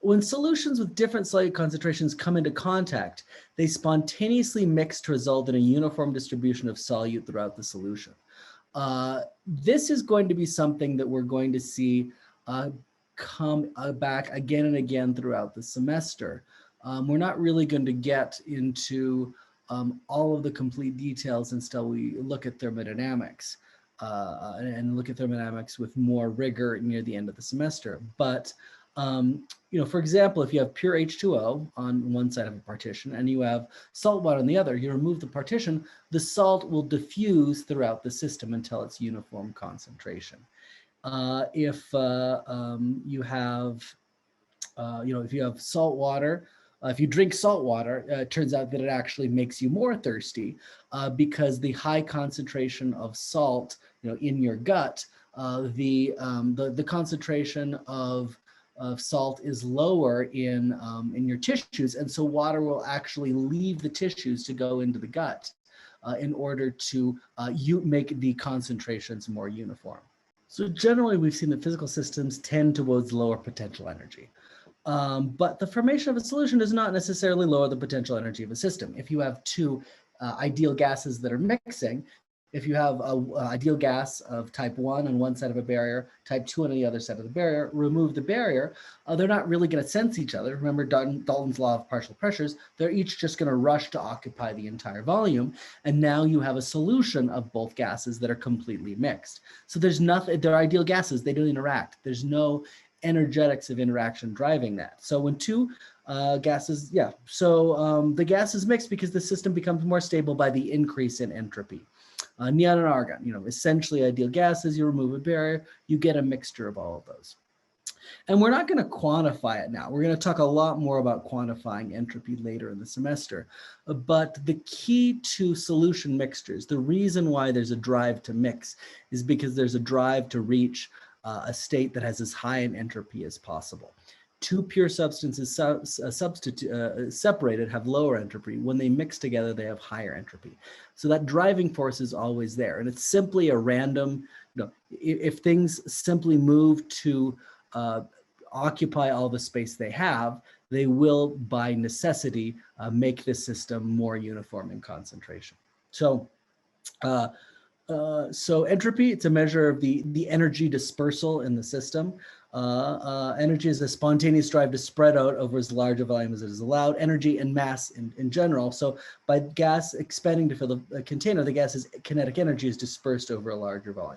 when solutions with different solute concentrations come into contact, they spontaneously mix to result in a uniform distribution of solute throughout the solution. This is going to be something that we're going to see come back again and again throughout the semester. We're not really going to get into all of the complete details until we look at thermodynamics and look at thermodynamics with more rigor near the end of the semester. But you know, for example, if you have pure H2O on one side of a partition and you have salt water on the other, you remove the partition, the salt will diffuse throughout the system until it's uniform concentration. If you have, you know, if you have salt water, if you drink salt water, it turns out that it actually makes you more thirsty because the high concentration of salt, you know, in your gut, the concentration of salt is lower in your tissues, and so water will actually leave the tissues to go into the gut in order to make the concentrations more uniform. So generally, we've seen that physical systems tend towards lower potential energy. But the formation of a solution does not necessarily lower the potential energy of a system. If you have two ideal gases that are mixing, if you have an ideal gas of type 1 on one side of a barrier, type 2 on the other side of the barrier, remove the barrier, they're not really going to sense each other. Remember Dalton's law of partial pressures. They're each just going to rush to occupy the entire volume. And now you have a solution of both gases that are completely mixed. So there's nothing, they're ideal gases. They don't interact. There's no energetics of interaction driving that. So when two gases, the gas is mixed because the system becomes more stable by the increase in entropy. Neon and argon, you know, essentially ideal gases, you remove a barrier, you get a mixture of all of those. And we're not going to quantify it now. We're going to talk a lot more about quantifying entropy later in the semester. But the key to solution mixtures, the reason why there's a drive to mix is because there's a drive to reach a state that has as high an entropy as possible. Two pure substances separated have lower entropy. When they mix together, they have higher entropy. So that driving force is always there. And it's simply a random, you know, if things simply move to occupy all the space they have, they will, by necessity, make the system more uniform in concentration. So entropy, it's a measure of the energy dispersal in the system. Energy is a spontaneous drive to spread out over as large a volume as it is allowed. Energy and mass in general. So by gas expanding to fill the container, the gas's kinetic energy is dispersed over a larger volume.